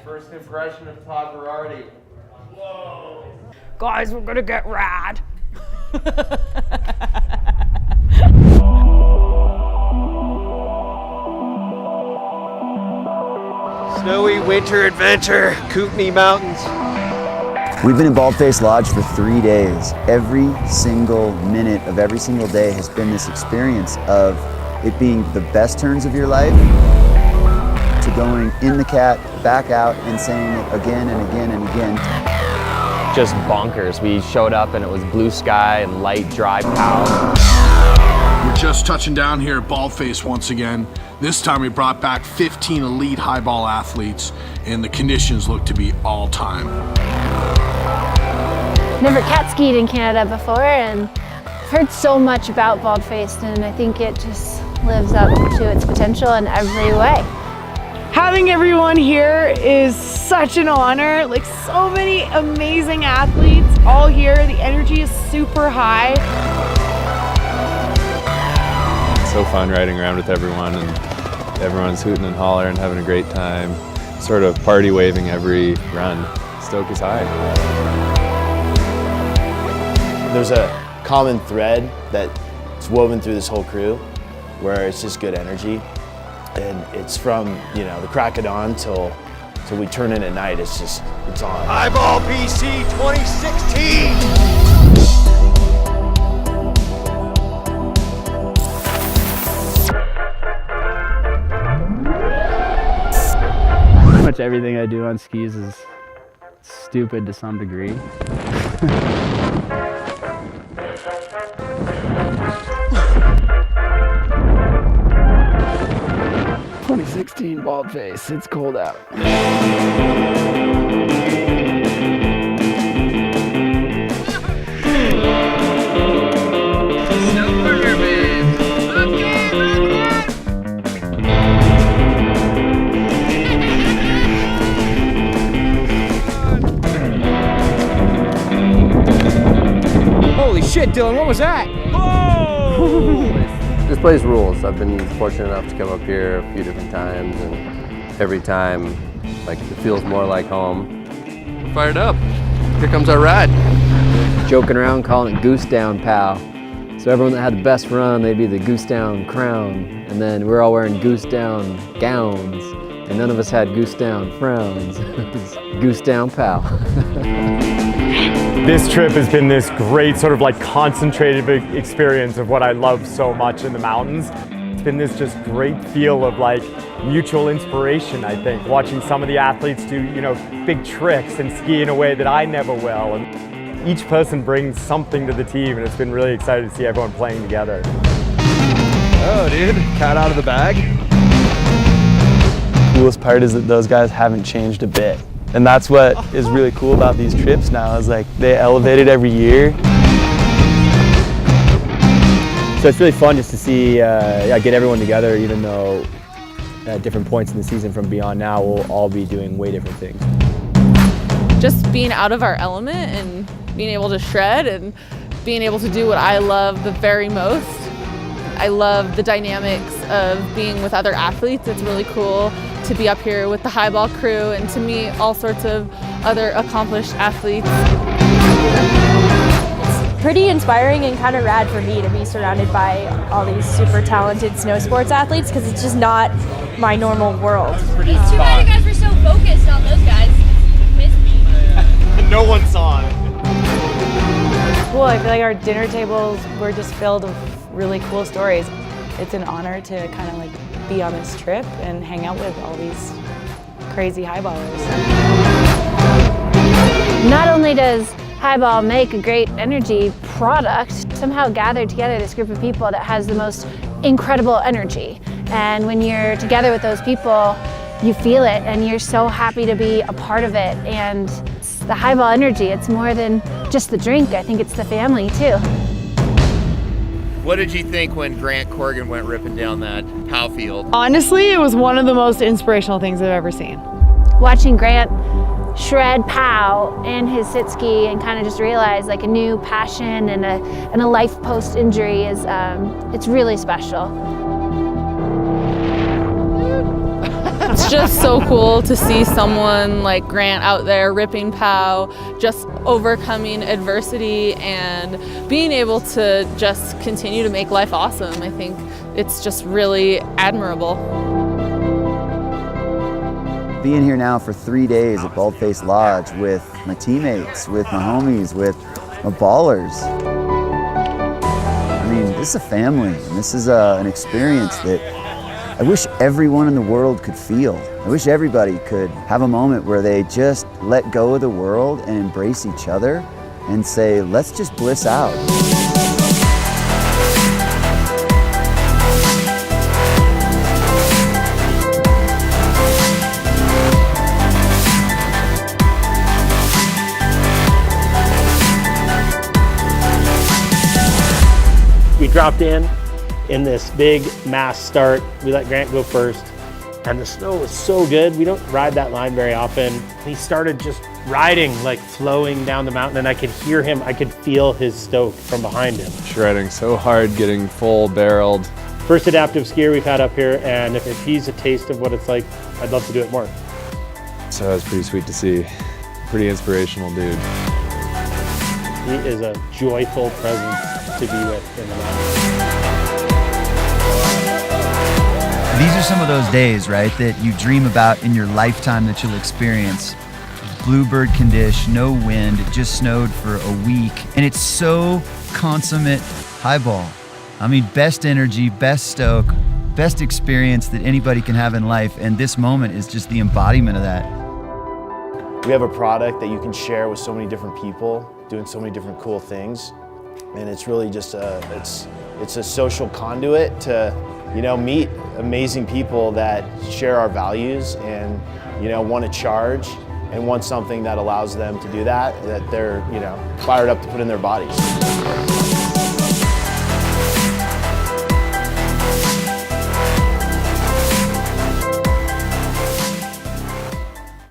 First impression of Todd Berardi. Whoa. Guys, we're gonna get rad. Snowy winter adventure, Kootenai Mountains. We've been in Baldface Lodge for 3 days. Every single minute of every single day has been this experience of it being the best turns of your life to going in the cat, back out, and saying it again and again and again. Just bonkers. We showed up and it was blue sky and light, dry pow. We're just touching down here at Baldface once again. This time we brought back 15 elite highball athletes, and the conditions look to be all time. Never cat skied in Canada before, and I've heard so much about Baldface, and I think it just lives up to its potential in every way. Having everyone here is such an honor. Like, so many amazing athletes all here. The energy is super high. It's so fun riding around with everyone, and everyone's hooting and hollering, having a great time. Sort of party waving every run. Stoke is high. There's a common thread that's woven through this whole crew where it's just good energy. And it's from, you know, the crack of dawn till we turn in at night. It's on. Hiball BC 2016! Pretty much everything I do on skis is stupid to some degree. 2016 Baldface, it's cold out. Snowboarder, man. Holy shit, Dylan, what was that? This place rules. I've been fortunate enough to come up here a few different times, and every time, like, it feels more like home. We're fired up. Here comes our ride. Joking around, calling it Goose Down Pal. So everyone that had the best run, they'd be the Goose Down crown. And then we're all wearing Goose Down gowns. And none of us had Goose Down frowns. It was Goose Down Pal. This trip has been this great sort of like concentrated experience of what I love so much in the mountains. It's been this just great feel of like mutual inspiration, I think. Watching some of the athletes do, you know, big tricks and ski in a way that I never will. And each person brings something to the team, and it's been really exciting to see everyone playing together. Oh, dude, cat out of the bag. The coolest part is that those guys haven't changed a bit. And that's what is really cool about these trips now, is like they elevate it every year. So it's really fun just to see, get everyone together, even though at different points in the season from beyond now, we'll all be doing way different things. Just being out of our element and being able to shred and being able to do what I love the very most. I love the dynamics of being with other athletes. It's really cool to be up here with the highball crew and to meet all sorts of other accomplished athletes. It's pretty inspiring and kind of rad for me to be surrounded by all these super talented snow sports athletes, because it's just not my normal world. It's too bad you guys were so focused on those guys. Missed me. No one saw it. Cool, I feel like our dinner tables were just filled with really cool stories. It's an honor to kind of like be on this trip and hang out with all these crazy highballers. Not only does Hiball make a great energy product, somehow gathered together this group of people that has the most incredible energy. And when you're together with those people, you feel it and you're so happy to be a part of it. And it's the Hiball energy, it's more than just the drink. I think it's the family too. What did you think when Grant Corrigan went ripping down that POW field? Honestly, it was one of the most inspirational things I've ever seen. Watching Grant shred POW and his sit ski and kind of just realize like a new passion and a life post-injury is, it's really special. It's just so cool to see someone like Grant out there ripping POW, just overcoming adversity and being able to just continue to make life awesome. I think it's just really admirable. Being here now for 3 days at Baldface Lodge with my teammates, with my homies, with my ballers. I mean, this is a family, and this is an experience that I wish everyone in the world could feel. I wish everybody could have a moment where they just let go of the world and embrace each other and say, let's just bliss out. We dropped in this big mass start. We let Grant go first, and the snow was so good. We don't ride that line very often. He started just riding, like flowing down the mountain, and I could hear him, I could feel his stoke from behind him. Shredding so hard, getting full barreled. First adaptive skier we've had up here, and if he's a taste of what it's like, I'd love to do it more. So that was pretty sweet to see. Pretty inspirational dude. He is a joyful presence to be with in the mountains. These are some of those days, right, that you dream about in your lifetime that you'll experience. Bluebird condition, no wind, it just snowed for a week, and it's so consummate Hiball. I mean, best energy, best stoke, best experience that anybody can have in life, and this moment is just the embodiment of that. We have a product that you can share with so many different people, doing so many different cool things, and it's really just it's a social conduit to, you know, meet amazing people that share our values and, you know, want to charge and want something that allows them to do that they're, you know, fired up to put in their bodies.